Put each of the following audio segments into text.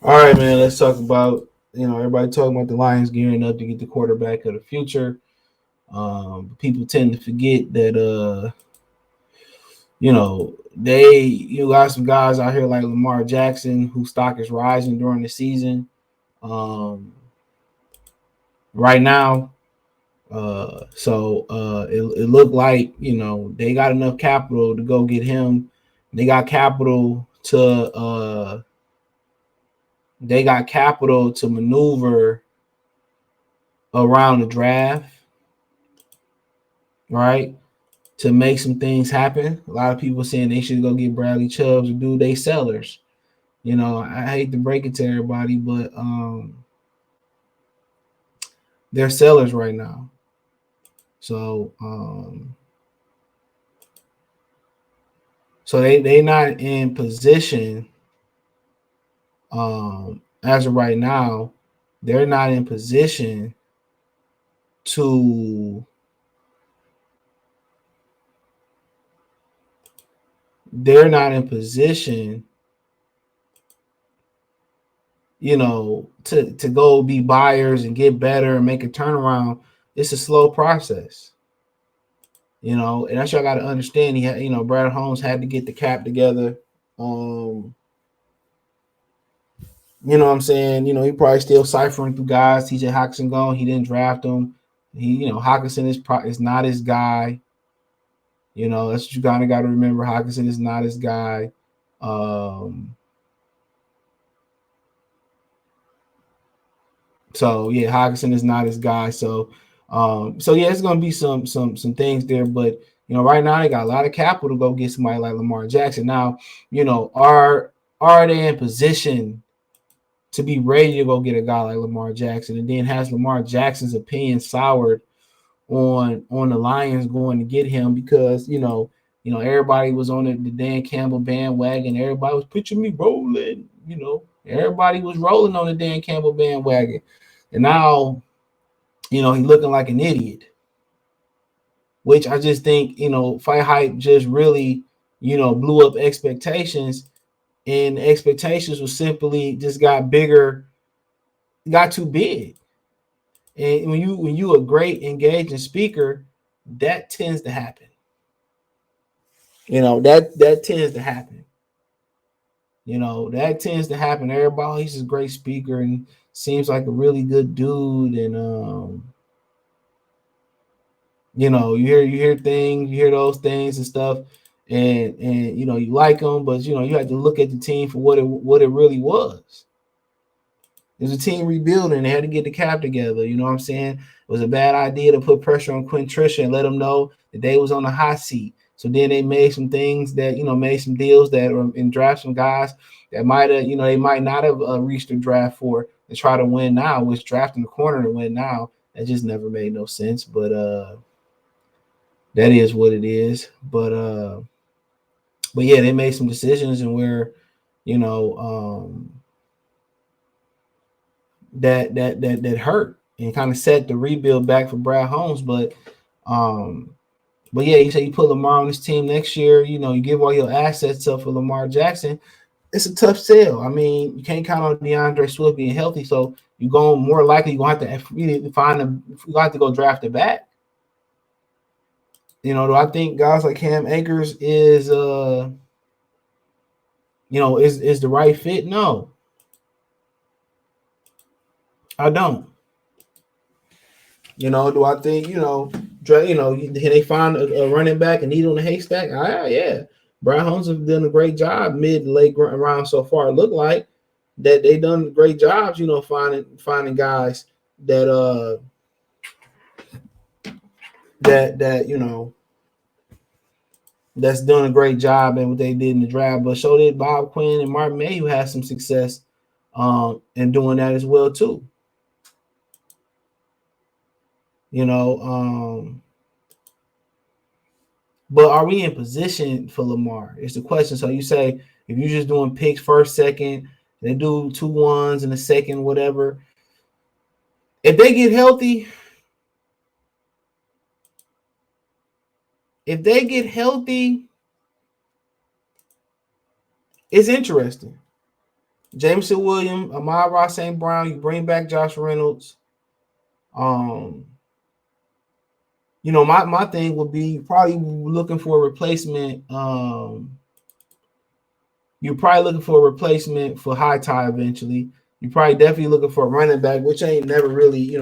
All right, man. Let's talk about everybody talking about the Lions gearing up to get the quarterback of the future. People tend to forget that you got some guys out here like Lamar Jackson whose stock is rising during the season. Um, right now, it looked like they got enough capital to go get him. They got capital to maneuver around the draft, right? To make some things happen. A lot of people saying they should go get Bradley Chubbs or do they sellers. I hate to break it to everybody, but they're sellers right now. So they not in position as of right now. They're not in position to they're not in position to go be buyers and get better and make a turnaround. It's a slow process. And that's y'all got to understand. He had, Brad Holmes had to get the cap together. Um, what I'm saying? He probably still ciphering through guys. TJ Hawkinson gone. He didn't draft him. Hawkinson is not his guy. That's what you kind of got to remember. Hawkinson is not his guy. Um, so yeah, Hawkinson is not his guy. So yeah, it's gonna be some things there, but right now they got a lot of capital to go get somebody like Lamar Jackson. Now, are they in position to be ready to go get a guy like Lamar Jackson? And then has Lamar Jackson's opinion soured on the Lions going to get him because everybody was on the Dan Campbell bandwagon. Everybody was picturing me rolling. Everybody was rolling on the Dan Campbell bandwagon, and now he's looking like an idiot. Which I just think Fight Hype just really blew up expectations, and expectations was simply just got bigger, got too big. And when you a great engaging speaker, that tends to happen. That tends to happen. That tends to happen. Everybody, he's a great speaker and seems like a really good dude. And you hear things, you hear those things and stuff, and you like them, but you have to look at the team for what it really was. It was a team rebuilding. They had to get the cap together. You know what I'm saying? It was a bad idea to put pressure on Quinn Trisha and let them know that they was on the hot seat. So then they made some things that made some deals that and draft some guys that might have they might not have reached the draft for to try to win now. Was drafting the corner to win now. That just never made no sense. But that is what it is. But yeah, they made some decisions and where you know that hurt and kind of set the rebuild back for Brad Holmes. Um, but yeah, you say you put Lamar on this team next year. You give all your assets up for Lamar Jackson. It's a tough sell. I mean, you can't count on DeAndre Swift being healthy, so you're going more likely you're gonna have to really find a you have to go draft it back. Do I think guys like Cam Akers is the right fit? No, I don't. Do I think they find a running back and need on the haystack? Yeah. Brian Holmes have done a great job mid to late round so far. It looked like that they done great jobs, finding guys that that's done a great job and what they did in the draft. But so did Bob Quinn and Mark May, who had some success in doing that as well too. You know, but are we in position for Lamar? Is the question. So you say if you're just doing picks first, second, they do 2 1s in the second, whatever. If they get healthy, if they get healthy, it's interesting. Jameson Williams, Amon-Ra St. Brown. You bring back Josh Reynolds. Um, my thing would be probably looking for a replacement. You're probably looking for a replacement for High Tie eventually. You're probably definitely looking for a running back, which ain't never really,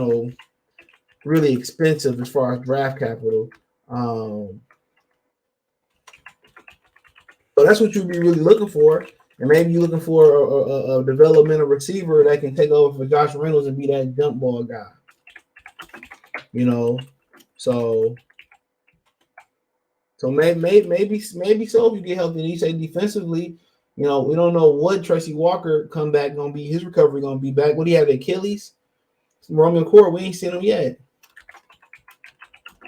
really expensive as far as draft capital. Um, so that's what you'd be really looking for. And maybe you're looking for a developmental receiver that can take over for Josh Reynolds and be that jump ball guy. So maybe so if you get healthy. And you say defensively, we don't know what Tracy Walker comeback gonna be. His recovery gonna be back. What do you have? Achilles, Roman Core. We ain't seen him yet.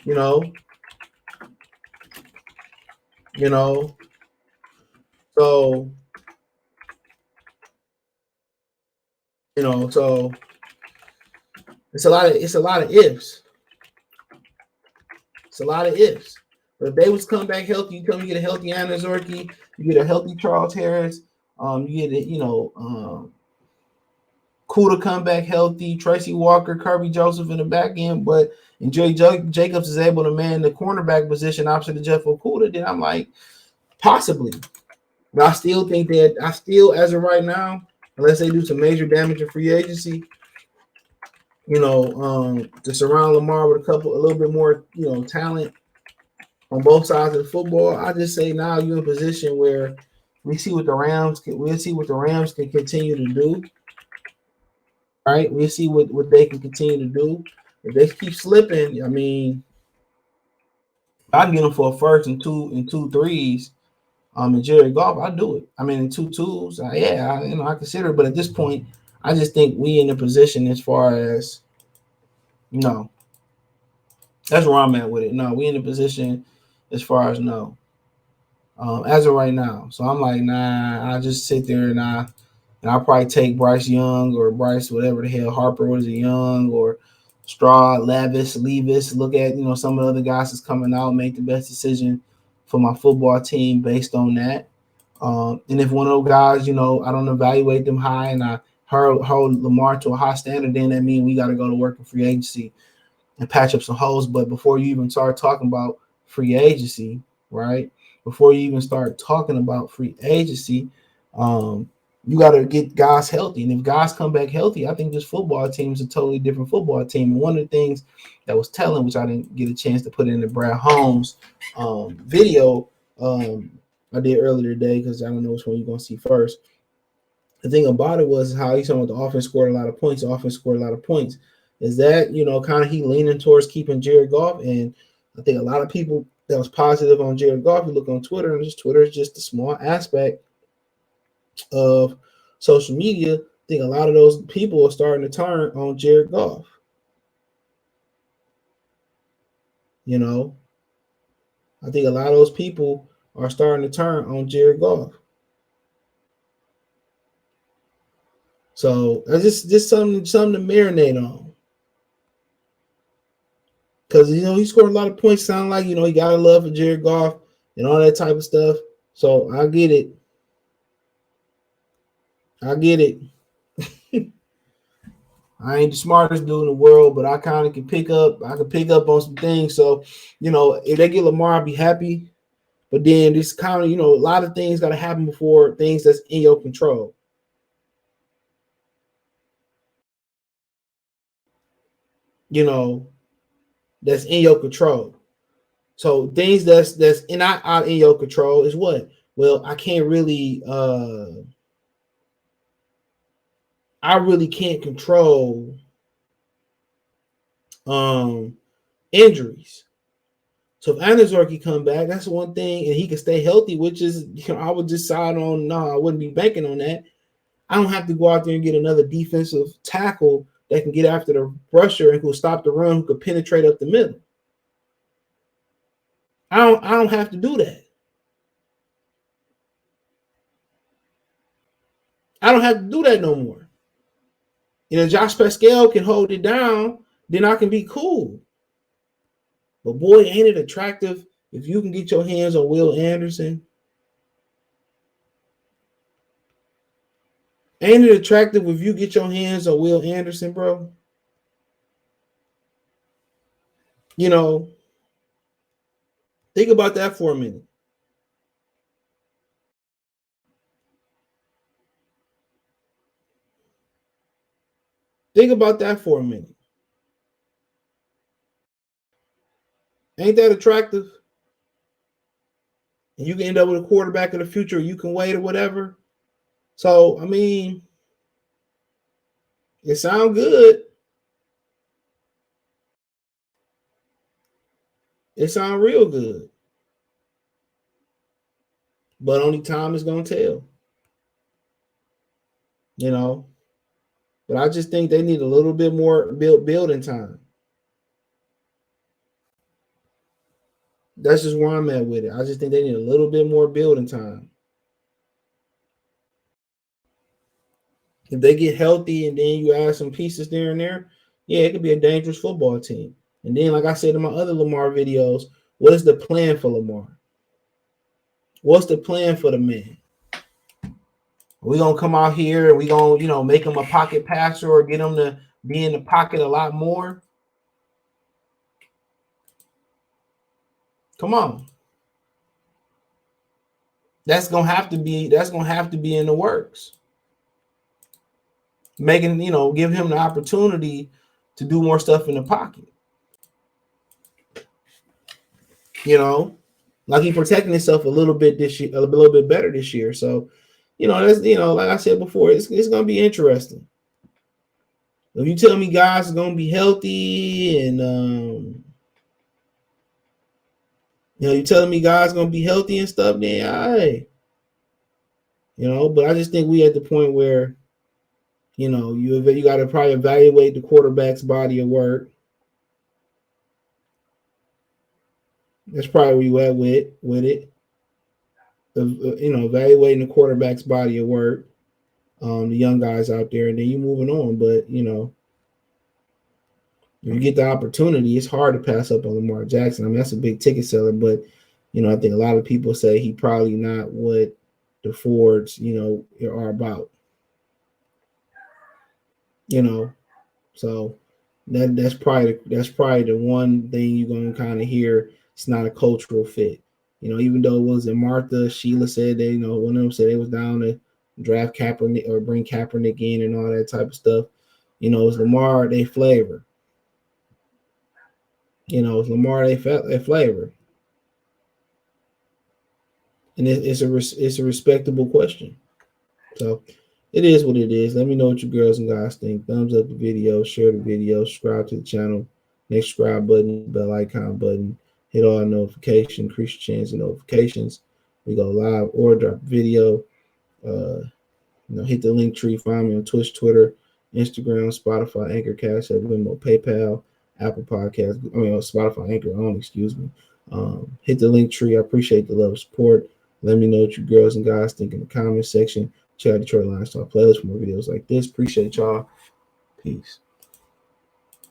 You know, you know. So so it's a lot of ifs. It's a lot of ifs. But if they was come back healthy, you get a healthy Anna Zorki, you get a healthy Charles Harris, you get Cool to come back healthy, Tracy Walker, Kirby Joseph in the back end, but and Joey Jacobs is able to man the cornerback position opposite of Jeff Okuda, then I'm like, possibly. But I still think that as of right now, unless they do some major damage in free agency, to surround Lamar with a little bit more, talent on both sides of the football, I just say now you're in a position where we'll see what the Rams can continue to do. All right, we'll see what they can continue to do. If they keep slipping, I mean, I can get them for a first and two threes. And Jared Goff, I do it. I mean, in 2 twos, I consider it. But at this point, I just think we in a position as far as no. That's where I'm at with it. No, we in a position as far as no. As of right now, so I'm like, nah. I just sit there and I'll probably take Bryce Young or Bryce whatever the hell Harper was it Young or Straw, Levis. Look at some of the other guys that's coming out, make the best decision for my football team based on that. And if one of those guys, I don't evaluate them high and I hold Lamar to a high standard, then that means we got to go to work in free agency and patch up some holes. But before you even start talking about free agency, right? Before you even start talking about free agency, you got to get guys healthy. And if guys come back healthy, I think this football team is a totally different football team. And one of the things that was telling, which I didn't get a chance to put in the Brad Holmes video I did earlier today, because I don't know which one you're going to see first. The thing about it was how he's talking about the offense scored a lot of points. The offense scored a lot of points. Is that, kind of he leaning towards keeping Jared Goff. And I think a lot of people that was positive on Jared Goff, you look on Twitter, and Twitter is just a small aspect of social media. I think a lot of those people are starting to turn on Jared Goff. I think a lot of those people are starting to turn on Jared Goff. So that's just something to marinate on. Because he scored a lot of points. Sound like he got a love for Jared Goff and all that type of stuff. So I get it. I ain't the smartest dude in the world, but I kind of can pick up. I can pick up on some things. So, if they get Lamar, I'll be happy. But then this kind of, a lot of things got to happen before things that's in your control. That's in your control. So things that's not in your control is what? Well, I can't really I really can't control injuries. So if Anazorki come back, that's one thing, and he can stay healthy, which is, I would decide on, no, I wouldn't be banking on that. I don't have to go out there and get another defensive tackle that can get after the rusher and who will stop the run, who could penetrate up the middle. I don't have to do that. I don't have to do that no more. Josh Pascal can hold it down, then I can be cool. But boy, ain't it attractive if you can get your hands on Will Anderson. Ain't it attractive if you get your hands on Will Anderson, bro? You know, think about that for a minute. Think about that for a minute. Ain't that attractive? And you can end up with a quarterback of the future. You can wait or whatever. So, I mean, it sounds good. It sounds real good. But only time is going to tell. You know, but I just think they need a little bit more building time. That's just where I'm at with it. I just think they need a little bit more building time. If they get healthy and then you add some pieces there and there, yeah, it could be a dangerous football team. And then, like I said in my other Lamar videos, what is the plan for Lamar? What's the plan for the man? Are we gonna come out here and we gonna, make him a pocket passer or get him to be in the pocket a lot more? Come on. That's gonna have to be in the works. Making, give him the opportunity to do more stuff in the pocket. Like he protecting himself a little bit this year, a little bit better this year. So, that's like I said before, it's gonna be interesting. If you tell me guys are gonna be healthy and you telling me guys gonna be healthy and stuff, then but I just think we at the point where, you got to probably evaluate the quarterback's body of work. That's probably where you at with it. Evaluating the quarterback's body of work, the young guys out there, and then you moving on. But if you get the opportunity, it's hard to pass up on Lamar Jackson. I mean, that's a big ticket seller, but I think a lot of people say he probably not what the Fords, are about. So that's probably the one thing you're gonna kind of hear. It's not a cultural fit. Even though it wasn't Martha, Sheila said they, one of them said they was down to draft Kaepernick or bring Kaepernick in and all that type of stuff. It's Lamar, they flavor. It's Lamar, they flavor. And it's a respectable question. So it is what it is. Let me know what you girls and guys think. Thumbs up the video, share the video, subscribe to the channel. Next subscribe button, bell icon button. Hit all notifications, increase your chance of notifications. We go live or drop video. Hit the link tree. Find me on Twitch, Twitter, Instagram, Spotify, Anchor, Cash App, Venmo, PayPal, Apple Podcasts. Spotify, Anchor on. Excuse me. Hit the link tree. I appreciate the love and support. Let me know what you girls and guys think in the comment section. Check out Detroit Lions Talk playlist for more videos like this. Appreciate y'all. Peace.